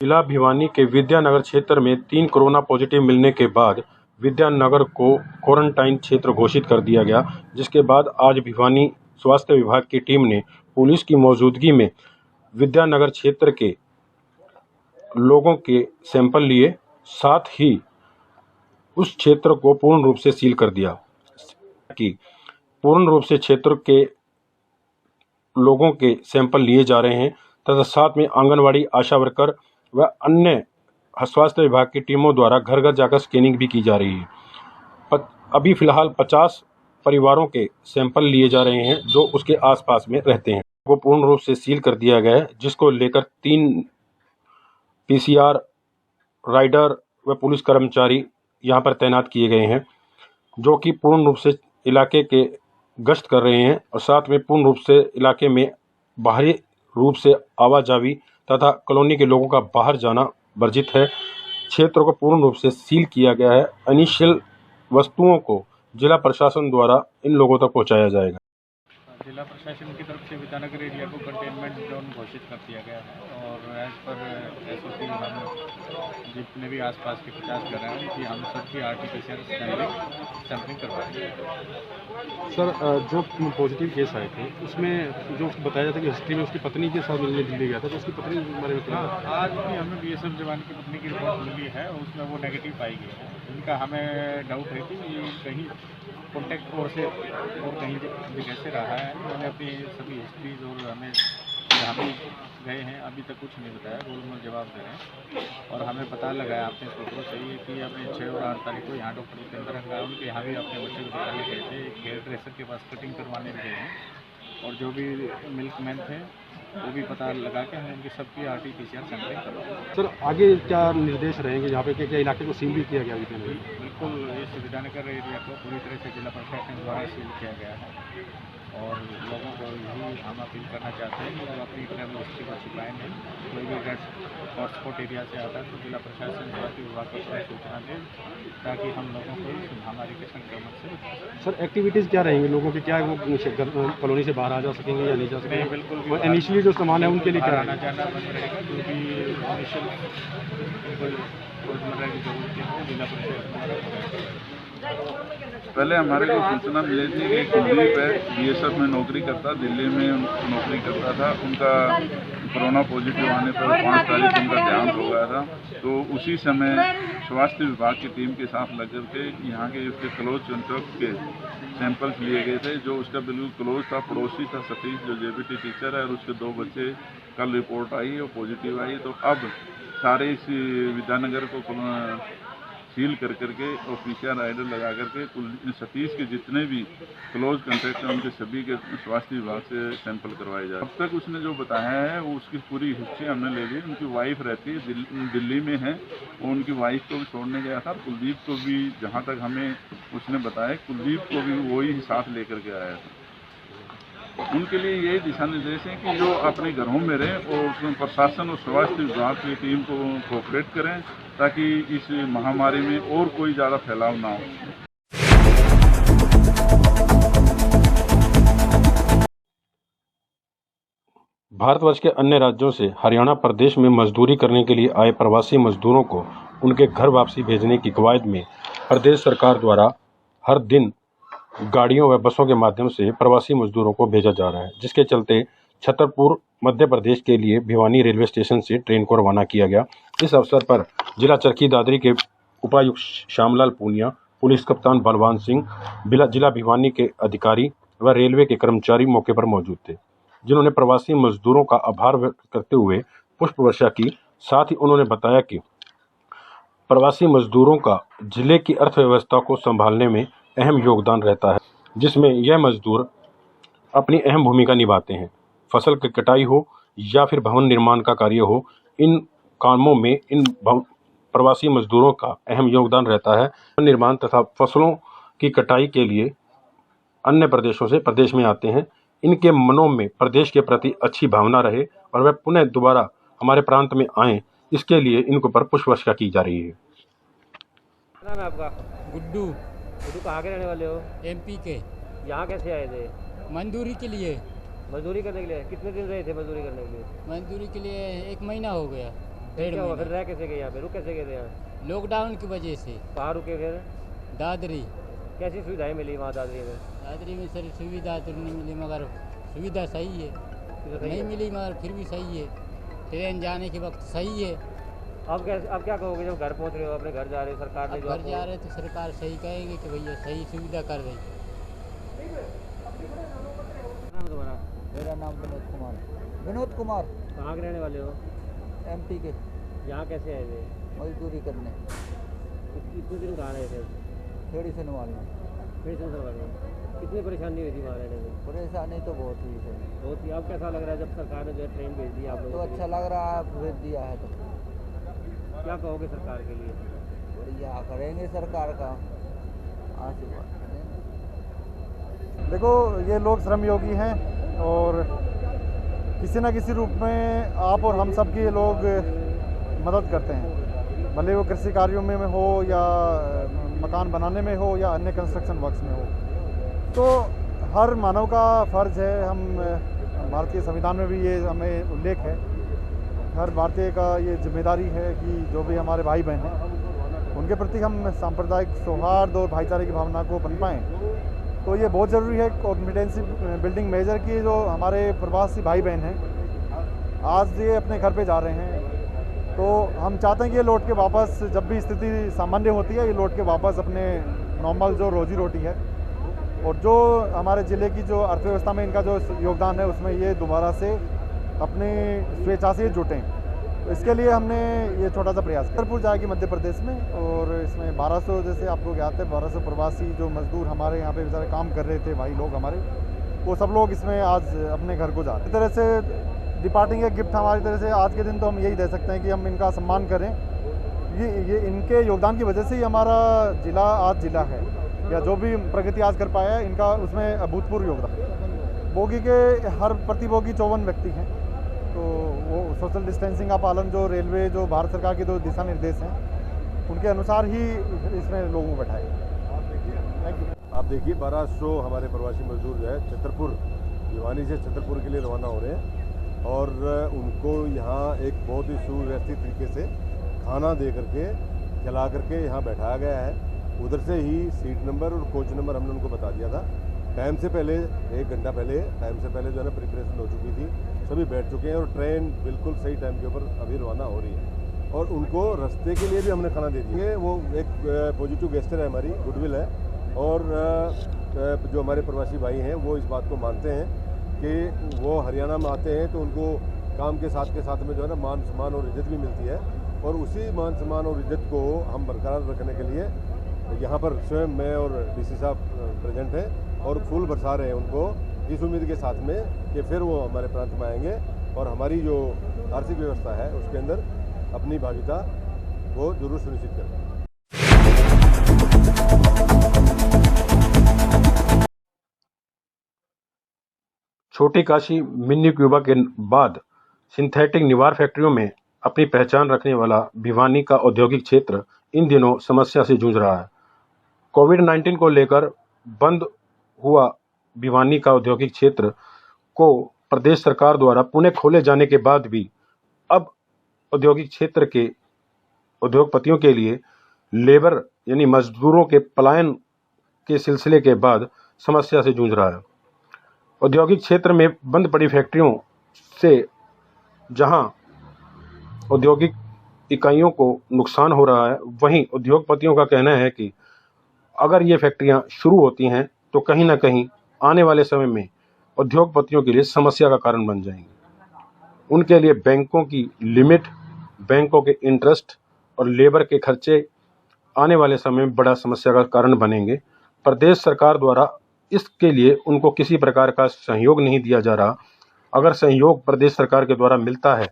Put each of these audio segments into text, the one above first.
जिला भिवानी के विद्यानगर क्षेत्र में 3 कोरोना पॉजिटिव मिलने के बाद विद्यानगर को क्वारंटाइन क्षेत्र घोषित कर दिया गया, जिसके बाद आज भिवानी स्वास्थ्य विभाग की टीम ने पुलिस की मौजूदगी में विद्यानगर क्षेत्र के लोगों के सैंपल लिए, साथ ही उस क्षेत्र को पूर्ण रूप से सील कर दिया कि पूर्ण रूप से क्षेत्र के लोगों के सैंपल लिए जा रहे हैं तथा साथ में आंगनवाड़ी, आशा वर्कर व अन्य स्वास्थ्य विभाग की टीमों द्वारा घर घर जाकर स्कैनिंग भी की जा रही है। अभी फिलहाल 50 परिवारों के सैंपल लिए जा रहे हैं जो उसके आसपास में रहते हैं। वो पूर्ण रूप से सील कर दिया गया है, जिसको लेकर 3 पीसीआर राइडर व पुलिस कर्मचारी यहाँ पर तैनात किए गए हैं, जो कि पूर्ण रूप से इलाके के गश्त कर रहे हैं और साथ में पूर्ण रूप से इलाके में बाहरी रूप से आवाजाही तथा कॉलोनी के लोगों का बाहर जाना वर्जित है। क्षेत्र को पूर्ण रूप से सील किया गया है। इनिशियल वस्तुओं को जिला प्रशासन द्वारा इन लोगों तक पहुंचाया जाएगा। जिला प्रशासन की तरफ से विद्यानगर एरिया को कंटेनमेंट जोन घोषित कर दिया गया है और एज पर एसओपी हम जितने भी आसपास के 50 घर हैं उनकी हम सबकी आरटीपीसीआर सैंपलिंग करवाएंगे। सर, जो पॉजिटिव केस आए थे उसमें जो बताया जाता है कि हिस्ट्री में उसकी पत्नी के साथ मिलने दिया गया था, तो उसकी पत्नी हमारे में आज भी हमें बीएसएफ जवान की पत्नी की रिपोर्ट मिली है, उसमें वो नेगेटिव पाई गई है। इनका हमें डाउट है कि ये कहीं कॉन्टैक्ट से और कहीं जगह से रहा है। मैंने अपनी सभी हिस्ट्रीज और हमें भी गए हैं, अभी तक कुछ नहीं बताया, गोल में जवाब दे रहे हैं। और हमें पता लगा है आपने सूत्रों से ही कि हमें 6 और 8 तारीख को यहाँ डॉक्टर जितेंद्र रंगा उनके यहाँ भी अपने बच्चे को दिखाने गए थे, एक हेयर ड्रेसर के पास कटिंग करवाने गए हैं और जो भी मिल्कमैन थे वो भी पता लगा के हमें उनकी सबकी आरटीपीसीआर सैंपलिंग करवाएंगे। सर, आगे क्या निर्देश रहेंगे यहाँ पे क्या इलाके को सील भी किया गया? बिल्कुल, इस विद्यानगर एरिया को पूरी तरह से जिला प्रशासन द्वारा सील किया गया है और लोगों को यही हम अपील करना चाहते हैं कि वो अपनी ट्रैवल हिस्ट्री को छिपाएं नहीं। कोई भी रेड हॉटस्पॉट एरिया से आता है तो जिला प्रशासन स्वास्थ्य विभाग को सूचना दें ताकि हम लोगों को इस महामारी के संक्रमण से बचा सकें। सर, एक्टिविटीज़ क्या रहेंगी लोगों की? क्या वो कॉलोनी से बाहर आ जा सकेंगे या नहीं जा सकेंगे? बिल्कुल, इनिशियली जो सामान है उनके लिए क्या आना जाना बंद रहेगा। जो भी इनिशियल रोजमर्रा की जरूरतें हैं जिला प्रशासन द्वारा। पहले हमारे को सूचना मिली थी कि कुलदीप है, बीएसएफ में नौकरी करता, दिल्ली में नौकरी करता था। उनका कोरोना पॉजिटिव आने पर 5 तारीख उनका देहांत हो गया था। तो उसी समय स्वास्थ्य विभाग की टीम के साथ लग करके यहाँ के उसके क्लोज कॉन्टैक्ट के सैंपल्स लिए गए थे। जो उसका बिल्कुल क्लोज था, पड़ोसी था सतीश, जो जेबीटी टीचर है, और उसके 2 बच्चे कल रिपोर्ट आई और पॉजिटिव आई। तो अब सारे इस विद्यानगर को सील कर करके और पीसीआर राइडर लगा करके कुल सतीश के जितने भी क्लोज कॉन्टैक्ट हैं उनके सभी के स्वास्थ्य विभाग से सैंपल करवाए जाए। अब तक उसने जो बताया है वो उसकी पूरी हिस्ट्री हमने ले ली। उनकी वाइफ रहती है दिल्ली में है, वो उनकी वाइफ को भी छोड़ने गया था। कुलदीप को भी जहाँ तक हमें उसने बताया, कुलदीप को भी वही साथ लेकर के आया था। उनके लिए यही दिशा निर्देश है कि जो अपने घरों में रहें और प्रशासन और स्वास्थ्य विभाग की टीम को कोऑपरेट करें ताकि इस महामारी में और कोई ज़्यादा फैलाव ना हो। भारतवर्ष के अन्य राज्यों से हरियाणा प्रदेश में मजदूरी करने के लिए आए प्रवासी मजदूरों को उनके घर वापसी भेजने की कवायद में प्रदेश सरकार द्वारा हर दिन गाड़ियों व बसों के माध्यम से प्रवासी मजदूरों को भेजा जा रहा है, जिसके चलते छतरपुर मध्य प्रदेश के लिए भिवानी रेलवे स्टेशन से ट्रेन को रवाना किया गया। इस अवसर पर जिला चरखी दादरी के उपायुक्त श्यामलाल पूनिया, पुलिस कप्तान बलवान सिंह, जिला भिवानी के अधिकारी व रेलवे के कर्मचारी मौके पर मौजूद थे, जिन्होंने प्रवासी मजदूरों का आभार व्यक्त करते हुए पुष्प वर्षा की। साथ ही उन्होंने बताया कि प्रवासी मजदूरों का जिले की अर्थव्यवस्था को संभालने में अहम योगदान रहता है, जिसमें यह मजदूर अपनी अहम भूमिका निभाते हैं। फसल की कटाई हो या फिर भवन निर्माण का कार्य हो, इन कामों में इन प्रवासी मजदूरों का अहम योगदान रहता है। निर्माण तथा फसलों की कटाई के लिए अन्य प्रदेशों से प्रदेश में आते हैं। इनके मनों में प्रदेश के प्रति अच्छी भावना रहे और वह पुनः दोबारा हमारे प्रांत में आएँ, इसके लिए इनके ऊपर पुष्प वर्षा की जा रही है। क्या नाम है आपका? गुड्डू। गुड्डू, कहाँ के रहने वाले हो? एमपी के। यहाँ कैसे आए थे? मजदूरी के लिए। मजदूरी करने के लिए? कितने दिन रहे थे मजदूरी करने के लिए? मजदूरी के लिए 1 महीना हो गया। डेढ़ क्या हुआ फिर? महीना रह कैसे गए यहाँ पे? रुक कैसे गए थे यहाँ? लॉकडाउन की वजह से। कहाँ रुके फिर? दादरी कैसी सुविधाएं मिली वहाँ दादरी में? दादरी में सर सुविधा तो नहीं मिली, मगर सुविधा सही है। सुविधा सही नहीं है? मिली मगर फिर भी सही है। ट्रेन जाने के वक्त सही है। अब क्या कहोगे जब घर पहुँच रहे हो, अपने घर जा रहे हो, सरकार ने अब जो घर आपको जा रहे तो सरकार सही कहेगी कि भैया सही सुविधा कर रही। नाम है तुम्हारा? मेरा नाम विनोद कुमार। विनोद कुमार कहाँ के रहने वाले हो? एमपी के, यहाँ कैसे आए थे? मजदूरी करने कितने दिन कहाँ रहे थे? खेड़ी से नवालना। फिर से सरकार में कितनी परेशानी हुई थी वहाँ रहने में? परेशानी तो बहुत हुई सर। बहुत ही। अब कैसा लग रहा है जब सरकार ने जो है ट्रेन भेज दी आप तो लोगों के अच्छा लिए? लग रहा है, भेज दिया है तो क्या कहोगे सरकार के लिए? बढ़िया करेंगे, सरकार का आशीर्वाद करेंगे। देखो, ये लोग श्रमयोगी हैं और किसी न किसी रूप में आप और हम सब की ये लोग मदद करते हैं, भले वो कृषि कार्यों में हो या मकान बनाने में हो या अन्य कंस्ट्रक्शन वर्क्स में हो। तो हर मानव का फ़र्ज़ है, हम भारतीय संविधान में भी ये हमें उल्लेख है, हर भारतीय का ये जिम्मेदारी है कि जो भी हमारे भाई बहन हैं उनके प्रति हम सांप्रदायिक सौहार्द और भाईचारे की भावना को बन पाएँ। तो ये बहुत ज़रूरी है कॉन्फिडेंस बिल्डिंग मेजर की। जो हमारे प्रवासी भाई बहन हैं आज ये अपने घर पे जा रहे हैं, तो हम चाहते हैं कि ये लौट के वापस, जब भी स्थिति सामान्य होती है, ये लौट के वापस अपने नॉर्मल जो रोजी रोटी है और जो हमारे ज़िले की जो अर्थव्यवस्था में इनका जो योगदान है उसमें ये दोबारा से अपनी स्वेच्छा से जुटें। तो इसके लिए हमने ये छोटा सा प्रयास छतरपुर जाएगी मध्य प्रदेश में, और इसमें 1200 जैसे आपको ज्ञात है 1200 प्रवासी जो मजदूर हमारे यहाँ पे बेचारे काम कर रहे थे, भाई लोग हमारे, वो सब लोग इसमें आज अपने घर को जा रहे हैं। इस तरह से डिपार्टिंग एक गिफ्ट हमारी तरह से आज के दिन तो हम यही दे सकते हैं कि हम इनका सम्मान करें। ये इनके योगदान की वजह से ही हमारा ज़िला आज ज़िला है, या जो भी प्रगति आज कर पाया है इनका उसमें अभूतपूर्व योगदान। बोगी के हर प्रतिबोगी 54 व्यक्ति हैं, तो वो सोशल डिस्टेंसिंग का पालन, जो रेलवे जो भारत सरकार के जो दिशा निर्देश हैं उनके अनुसार ही इसमें लोगों को बैठाए। Thank you. आप देखिए 1200 हमारे प्रवासी मजदूर जो है छतरपुर, भिवानी से छतरपुर के लिए रवाना हो रहे हैं, और उनको यहाँ एक बहुत ही सुव्यवस्थित तरीके से खाना दे करके खिला करके यहाँ बैठाया गया है। उधर से ही सीट नंबर और कोच नंबर हमने उनको बता दिया था टाइम से पहले, 1 घंटा पहले, टाइम से पहले जो है ना प्रिपरेशन हो चुकी थी, सभी बैठ चुके हैं और ट्रेन बिल्कुल सही टाइम के ऊपर अभी रवाना हो रही है। और उनको रास्ते के लिए भी हमने खाना दे दिया है। वो एक पॉजिटिव गेस्टर है, हमारी गुडविल है, और जो हमारे प्रवासी भाई हैं वो इस बात को मानते हैं कि वो हरियाणा में आते हैं तो उनको काम के साथ में जो है ना मान सम्मान और इज्जत भी मिलती है, और उसी मान सम्मान और इज्जत को हम बरकरार रखने के लिए यहाँ पर स्वयं मैं और डीसी साहब प्रेजेंट हैं और फूल बरसा रहे हैं उनको, इस उम्मीद के साथ में कि फिर वो हमारे प्रांत में आएंगे और हमारी जो आर्थिक व्यवस्था है उसके अंदर अपनी भागीदारी वो जरूर सुनिश्चित करेंगे। छोटी काशी मिनी क्यूबा के बाद सिंथेटिक निवार फैक्ट्रियों में अपनी पहचान रखने वाला भिवानी का औद्योगिक क्षेत्र इन दिनों समस्या से जूझ रहा है। कोविड-19 को लेकर बंद हुआ भिवानी का औद्योगिक क्षेत्र को प्रदेश सरकार द्वारा पुनः खोले जाने के बाद भी अब औद्योगिक क्षेत्र के उद्योगपतियों के लिए लेबर यानी मजदूरों के पलायन के सिलसिले के बाद समस्या से जूझ रहा है। औद्योगिक क्षेत्र में बंद पड़ी फैक्ट्रियों से जहां औद्योगिक इकाइयों को नुकसान हो रहा है, वहीं उद्योगपतियों का कहना है कि अगर ये फैक्ट्रियां शुरू होती हैं तो कहीं ना कहीं आने वाले समय में उद्योगपतियों के लिए समस्या का कारण बन जाएंगी। उनके लिए बैंकों की लिमिट, बैंकों के इंटरेस्ट और लेबर के खर्चे आने वाले समय में बड़ा समस्या का कारण बनेंगे। प्रदेश सरकार द्वारा इसके लिए उनको किसी प्रकार का सहयोग नहीं दिया जा रहा। अगर सहयोग प्रदेश सरकार के द्वारा मिलता है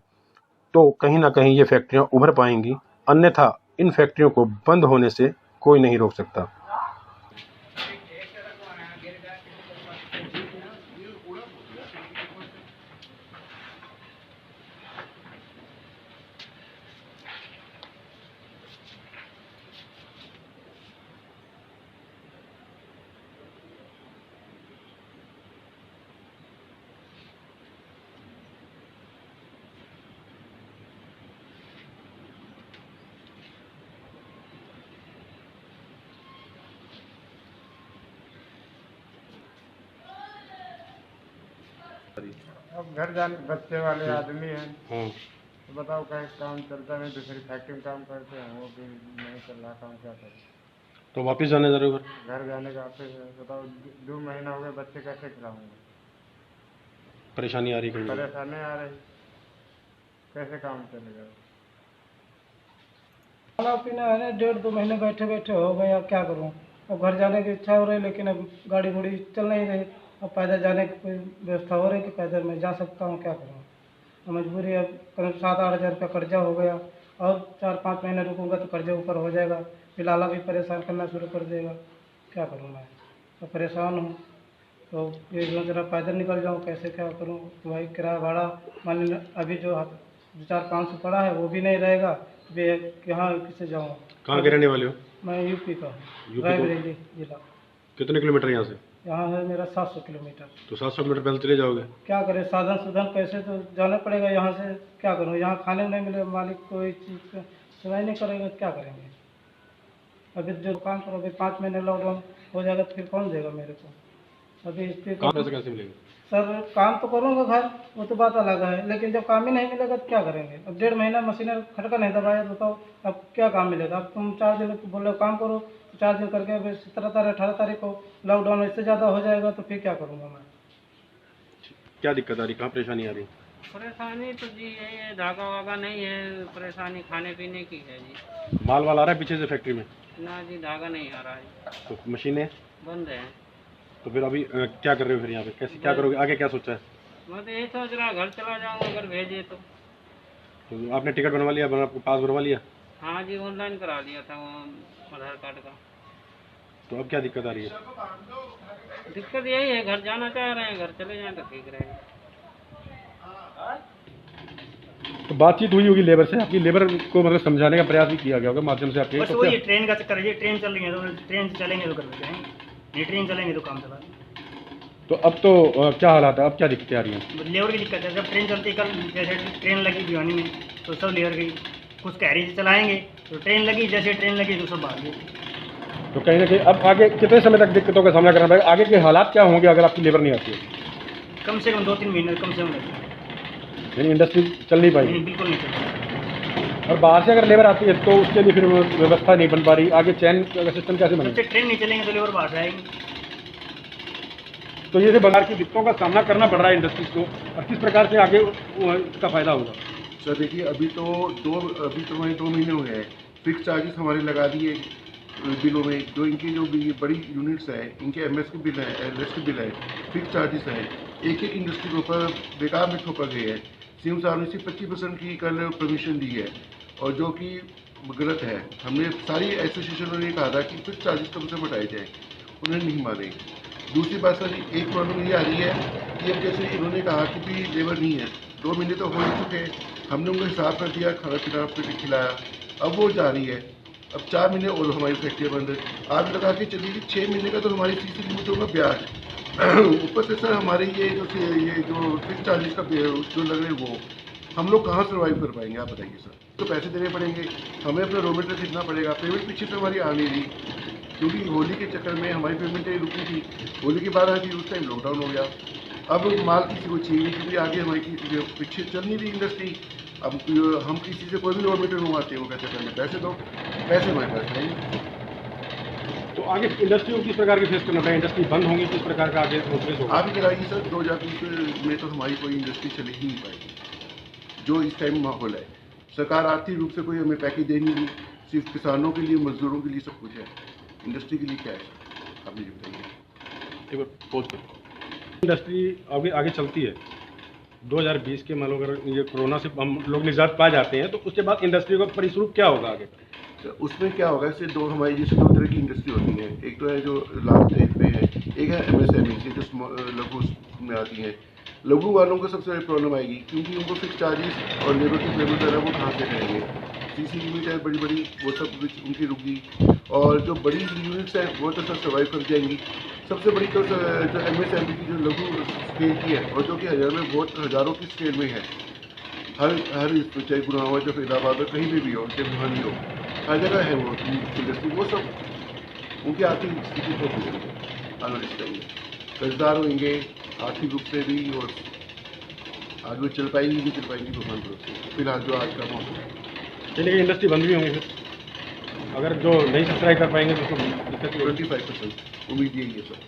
तो कहीं ना कहीं ये फैक्ट्रियां उभर पाएंगी, अन्यथा इन फैक्ट्रियों को बंद होने से कोई नहीं रोक सकता। अब घर जाने बच्चे वाले आदमी हैं, हाँ, तो बताओ कहीं काम चलता नहीं, दूसरी फैक्ट्री में काम करते हैं, वो भी नहीं चल रहा काम, क्या करें। तो वापस जाने जा रहे हो घर? घर जाने का फिर बताओ, 2 महीना हो गए, बच्चे कैसे खिलाऊंगा, परेशानी आ रही कहीं? परेशानी आ रही, कैसे काम चलेगा। खाना पीना है ना, 1.5-2 महीने बैठे बैठे हो गए, अब क्या करूँ। अब घर जाने की इच्छा हो रही, लेकिन अब गाड़ी घोड़ी चल नहीं रही। अब पैदल जाने की कोई व्यवस्था हो रही कि पैदल मैं जा सकता हूँ, क्या करूँ। अब मजबूरी है, करीब 7-8 हज़ार रुपया कर्जा हो गया, और 4-5 महीने रुकूंगा तो कर्जा ऊपर हो जाएगा, फिर लाला भी परेशान करना शुरू कर देगा, क्या करूँ मैं। तो परेशान हूँ, तो ये सोच रहा पैदल निकल जाऊँ, कैसे क्या करूँ। तो भाई किराया भाड़ा मान लीजिए अभी जो 400-500 पड़ा है वो भी नहीं रहेगा, तो यहाँ किससे जाऊँ। कहाँ के रहने वाले हो? मैं यूपी का हूँ, यूपी रायबरेली जिला। कितने किलोमीटर यहाँ से? यहाँ है मेरा 700 किलोमीटर। तो 700 किलोमीटर पैदल चले जाओगे? क्या करें, साधन सुधन पैसे तो जाना पड़ेगा यहाँ से, क्या करूँ। यहाँ खाने को नहीं मिले, मालिक कोई चीज़ का सुनाई नहीं करेगा, क्या करेंगे। अभी जो काम करो, अभी 5 महीने लॉकडाउन हो जाएगा तो फिर कौन देगा मेरे को। अभी इस पर पैसे कैसे मिलेंगे? सर काम तो करूँगा घर, वो तो बात अलग है, लेकिन जब काम ही नहीं मिलेगा तो क्या करेंगे। अब 1.5 महीना मशीनर खटका नहीं दबाया, बताओ अब क्या काम मिलेगा। अब तुम 4 दिन बोल रहे हो काम करो, तो 4 दिन करके अभी 17 तारीख 18 तारीख को लॉकडाउन इससे ज़्यादा हो जाएगा, तो फिर क्या करूँगा मैं। क्या दिक्कत आ रही, कहाँ परेशानी आ रही? परेशानी तो जी यही है, धागा वागा नहीं है, परेशानी खाने पीने की है जी। माल वाल आ रहा है पीछे से फैक्ट्री में? ना जी, धागा नहीं आ रहा है, तो मशीनें बंद है। तो फिर अभी क्या कर रहे हो फिर यहाँ पे, कैसे क्या करोगे, आगे क्या सोचा है? मैं तो यही सोच रहा घर चला जाऊँगा अगर भेजे तो। तो आपने टिकट बनवा लिया, आपको पास बनवा लिया? हाँ जी, ऑनलाइन करा लिया था वो आधार कार्ड का। तो अब क्या दिक्कत आ रही है? दिक्कत यही है, घर जाना चाह रहे हैं, घर चले जाएं तो ठीक रहेगा। तो बातचीत हुई होगी लेबर से, आपकी लेबर को मतलब समझाने का प्रयास भी किया गया होगा माध्यम से आपके? बस तो वही ट्रेन का चक्कर है, ट्रेन चल रही है तो ट्रेन से चलेंगे तो कर लेते हैं, नहीं ट्रेन चलेंगे तो काम चला। तो अब तो क्या हालात है, अब क्या दिक्कतें आ रही हैं? लेबर की दिक्कत है, जब ट्रेन चलती कल जैसे ट्रेन लगी भिवानी में तो सब लेबर गई, कुछ कैरी से चलाएंगे तो ट्रेन लगी, जैसे ट्रेन लगी तो सब भाग गए। तो कहीं ना कहीं अब आगे कितने समय तक दिक्कतों का सामना करना पड़ेगा, आगे के हालात क्या होंगे अगर आपकी लेबर नहीं आती है? कम से कम 2-3 महीने कम से कम लगेगा, यानी इंडस्ट्री चल नहीं पाएगी? बिल्कुल नहीं चलेगा। और बाहर से अगर लेबर आती है तो उसके लिए फिर व्यवस्था नहीं बन पा रही, आगे चैन का सिस्टम कैसे बनेगा? जब ट्रेन नहीं चलेंगे तो लेबर बाहर से आएंगे। तो ये बाजार की दिक्कतों का सामना करना पड़ रहा है इंडस्ट्रीज को, और किस प्रकार से आगे इसका फायदा होगा? सर देखिए, अभी तो हमारे 2 महीने हुए हैं, फिक्स चार्जेस हमारे लगा दिए बिलों में। जो इनकी जो भी बड़ी यूनिट्स है, इनके एमएस के बिल है, एलएस के बिल है, फिक्स चार्जेस है, एक इंडस्ट्री के ऊपर बेकार में थोपा गया है। सीएम साहब ने सिर्फ 25% की कल परमिशन दी है, और जो कि गलत है। हमने सारी एसोसिएशनों ने कहा था कि फिक्स चार्जेस कम से हटाए जाए, उन्होंने नहीं माने। दूसरी बात सर, एक प्रॉब्लम ये आ रही है कि अब जैसे इन्होंने कहा कि भी लेबर नहीं है, 2 महीने तो हो ही चुके, हमने उनको हिसाब कर दिया, खाना पीना खिलाया, अब वो जा रही है। अब 4 महीने और हमारी फैक्ट्री बंद है। आप लगा के चलिए कि 6 महीने का तो हमारी सीसी लिमिट होगा ब्याज, ऊपर से सर हमारे ये जो फिक्स चार्जेस का जो लग रहे हैं, वो हम लोग कहाँ सर्वाइव कर पाएंगे, आप बताइए सर। तो पैसे देने पड़ेंगे, हमें अपना रॉ मटेरियल खरीदना पड़ेगा, पेमेंट पीछे से हमारी आ नहीं रही, क्योंकि होली के चक्कर में हमारी पेमेंट रुकी थी। होली के बाद आती, उस टाइम लॉकडाउन हो गया। अब माल किसी को चाहिए, क्योंकि आगे हमारी पीछे चल नहीं रही इंडस्ट्री। अब हम किसी से कोई भी रॉ मटेरियल मंगवाते हैं, वो कहते हैं पैसे दो, पैसे हमारे पास नहीं। तो आगे इंडस्ट्री को किस प्रकार की फेस करना पड़ेगा, इंडस्ट्री बंद होंगी, किस प्रकार का आगे प्रोसेस होगा? आप ही कराइए सर, 2020 में तो हमारी कोई इंडस्ट्री चल ही नहीं पाएगी। जो इस टाइम माहौल है, सरकार आर्थिक रूप से कोई हमें पैकेज दे नहीं रही, सिर्फ किसानों के लिए, मजदूरों के लिए सब कुछ है, इंडस्ट्री के लिए क्या है आप मुझे बताइए। इंडस्ट्री आगे चलती है, 2020 के मान लो अगर ये कोरोना से हम लोग निजात पा जाते हैं, तो उसके बाद इंडस्ट्री का परिस्वरूप क्या होगा आगे? उसमें क्या होगा, इससे हमारी जैसे 2 तरह की इंडस्ट्री होती है। एक तो है जो लास्ट स्टेज पे है, एक है एमएसएमई जो लघु में आती है। लघु वालों को सबसे बड़ी प्रॉब्लम आएगी, क्योंकि उनको फिक्स चार्जेस और लेबर की पेमेंट है वो कहाँ से करेंगे। सीसी लिमिट है बड़ी बड़ी, वो सब उनकी रुकी, और जो बड़ी यूनिट्स हैं वो तो सब सर्वाइव कर जाएंगी। सबसे बड़ी तो जो एमएसएमई की जो लघु स्केल की है, और जो कि हज़ारों की स्केल में है, हर चाहे गुनाह हो, चाहे फरीदाबाद हो, कहीं भी हो, चाहे भिवानी हो, हर जगह है वो इंडस्ट्री। वो सब उनकी आर्थिक स्थिति को आने टाइम कर्जदार होंगे, आर्थिक रूप से भी और आज वो चल पाएगी नहीं चल पाएंगी भगवान भरोसे। फिलहाल जो आज का मौसम है, यानी कि इंडस्ट्री बंद भी होंगी फिर, अगर जो नहीं सब्सक्राइब कर पाएंगे तो उसको दिक्कत 25% उम्मीद यही है सर।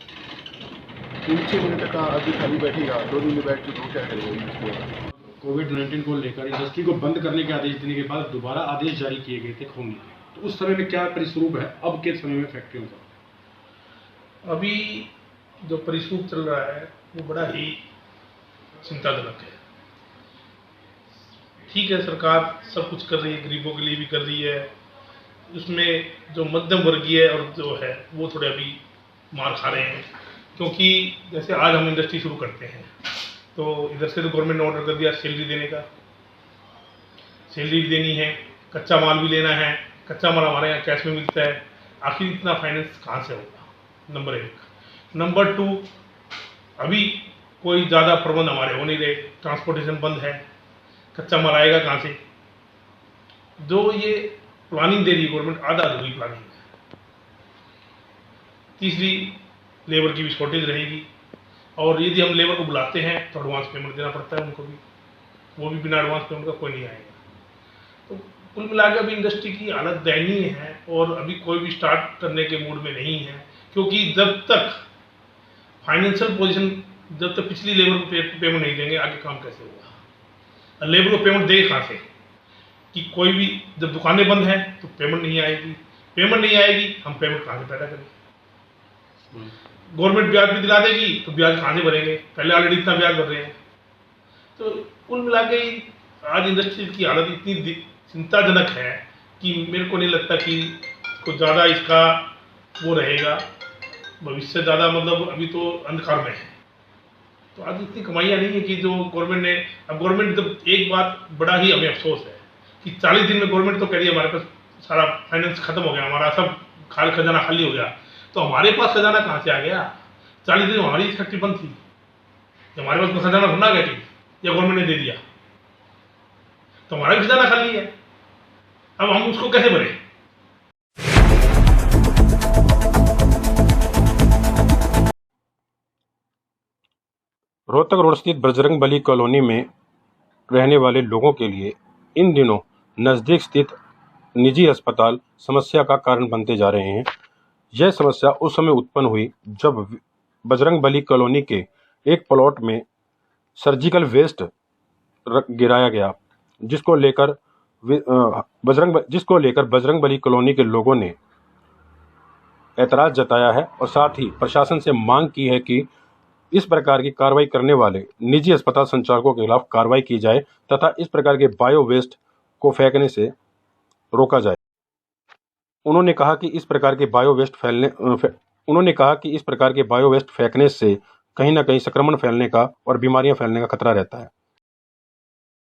3-6 महीने तक अभी खाली बैठेगा, 2 दिन में बैठ के तो क्या करेगा इंडस्ट्री वाला। कोविड-19 को लेकर इंडस्ट्री को बंद करने के आदेश देने के बाद दोबारा आदेश जारी किए गए थे खोलने के, तो उस समय में क्या परिस्वरूप है अब के समय में फैक्ट्रियों का? अभी जो परिस्वरूप चल रहा है वो बड़ा ही चिंताजनक है। ठीक है, सरकार सब कुछ कर रही है, गरीबों के लिए भी कर रही है, उसमें जो मध्यम वर्गीय और जो है वो थोड़े अभी मार खा रहे हैं, क्योंकि जैसे आज हम इंडस्ट्री शुरू करते हैं तो इधर से तो गवर्नमेंट ने ऑर्डर कर दिया सैलरी देने का, सैलरी भी देनी है, कच्चा माल भी लेना है, कच्चा माल हमारे यहाँ कैश में मिलता है, आखिर इतना फाइनेंस कहाँ से होगा, नंबर 1। नंबर 2, अभी कोई ज़्यादा प्रबंध हमारे हो नहीं रहे, ट्रांसपोर्टेशन बंद है, कच्चा माल आएगा कहाँ से? जो ये प्लानिंग दे रही है गवर्नमेंट, आधा अधूरी प्लानिंग है। तीसरी, लेबर की भी शॉर्टेज रहेगी, और यदि हम लेबर को बुलाते हैं तो एडवांस पेमेंट देना पड़ता है उनको भी, वो भी बिना एडवांस पेमेंट का कोई नहीं आएगा। तो कुल मिला के अभी इंडस्ट्री की हालत दयनीय है और अभी कोई भी स्टार्ट करने के मूड में नहीं है, क्योंकि जब तक फाइनेंशियल पोजीशन, जब तक पिछली लेबर को पेमेंट नहीं देंगे आगे काम कैसे होगा? और लेबर को पेमेंट देंगे कहाँ से? कि कोई भी, जब दुकानें बंद हैं तो पेमेंट नहीं आएगी, पेमेंट नहीं आएगी हम पेमेंट कहाँ से पैदा करेंगे? गवर्नमेंट ब्याज भी दिला देगी तो ब्याज कहाँ से भरेंगे? पहले ऑलरेडी इतना ब्याज भर रहे हैं। तो कुल मिला के आज इंडस्ट्री की हालत इतनी चिंताजनक है कि मेरे को नहीं लगता कि कुछ ज़्यादा इसका वो रहेगा, भविष्य ज़्यादा, मतलब अभी तो अंधकार में है। तो आज इतनी कमाइयाँ नहीं है कि जो गवर्नमेंट ने, अब गवर्नमेंट जब, एक बात बड़ा ही हमें अफसोस है कि 40 दिन में गवर्नमेंट तो कह रही है हमारे पास सारा फाइनेंस खत्म हो गया, हमारा सब खजाना खाली हो गया, तो हमारे पास खजाना कहाँ से आ गया? 40 दिन हमारी फैक्ट्री बंद थी, हमारे पास खजाना ढूंढा गया कि या गवर्नमेंट ने दे दिया, तो हमारा भी खजाना खाली है, अब हम उसको कैसे भरें? रोहतक रोड स्थित बजरंग बली कॉलोनी में रहने वाले लोगों के लिए इन दिनों नज़दीक स्थित निजी अस्पताल समस्या का कारण बनते जा रहे हैं। यह समस्या उस समय उत्पन्न हुई जब बजरंग बली कॉलोनी के एक प्लॉट में सर्जिकल वेस्ट गिराया गया, जिसको लेकर बजरंग बली कॉलोनी के लोगों ने ऐतराज़ जताया है और साथ ही प्रशासन से मांग की है कि इस प्रकार की कार्रवाई करने वाले निजी अस्पताल संचालकों के खिलाफ कार्रवाई की जाए तथा इस प्रकार के बायो वेस्ट को फेंकने से रोका जाए। उन्होंने कहा कि इस प्रकार के बायो वेस्ट फेंकने से कहीं ना कहीं संक्रमण फैलने का और बीमारियां फैलने का खतरा रहता है।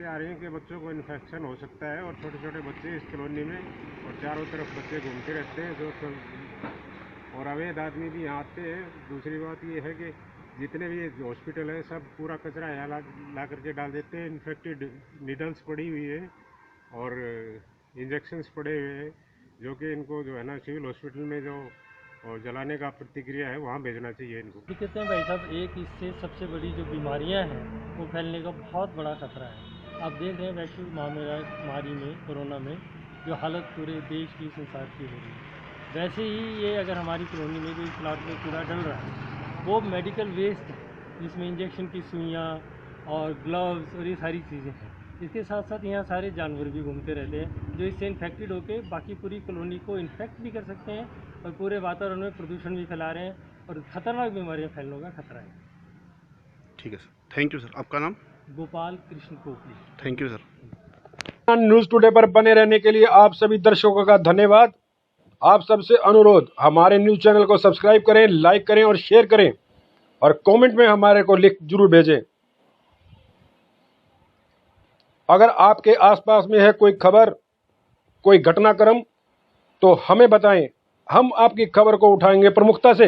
आ रही है कि बच्चों को इन्फेक्शन हो सकता है और छोटे छोटे बच्चे इस कॉलोनी में और चारों तरफ बच्चे घूमते रहते हैं जो सब, और अवैध आदमी भी यहाँ आते हैं। दूसरी बात ये है कि जितने भी हॉस्पिटल है सब पूरा कचरा यहाँ ला करके डाल देते हैं। इन्फेक्टेड नीडल्स पड़ी हुई है और इंजेक्शंस पड़े हुए हैं, जो कि इनको जो है ना सिविल हॉस्पिटल में जो और जलाने का प्रतिक्रिया है वहाँ भेजना चाहिए इनको। दिक्कतें भाई साहब, एक इससे सबसे बड़ी जो बीमारियाँ हैं वो फैलने का बहुत बड़ा खतरा है। आप देख रहे हैं वैश्विक महामारी में, कोरोना में जो हालत पूरे देश की, संसार की हो रही है, वैसे ही ये अगर हमारी कॉलोनी में जो इस प्लॉट में कूड़ा डल रहा है वो मेडिकल वेस्ट है, जिसमें इंजेक्शन की सुइयाँ और ग्लव्स और ये सारी चीज़ें हैं। इसके साथ साथ यहाँ सारे जानवर भी घूमते रहते हैं जो इससे इन्फेक्टेड होकर बाकी पूरी कॉलोनी को इन्फेक्ट भी कर सकते हैं और पूरे वातावरण में प्रदूषण भी फैला रहे हैं और खतरनाक बीमारियाँ फैलने का खतरा है। ठीक है सर, थैंक यू सर। आपका नाम? Gopal Krishna Kopali. Thank you sir. News today पर बने रहने के लिए आप सभी दर्शकों का धन्यवाद। आप सबसे अनुरोध, हमारे न्यूज़ चैनल को सब्सक्राइब करें, लाइक करें और शेयर करें और कमेंट में हमारे को लिख जरूर भेजें। अगर आपके आसपास में है कोई खबर, कोई घटनाक्रम, तो हमें बताएं, हम आपकी खबर को उठाएंगे प्रमुखता से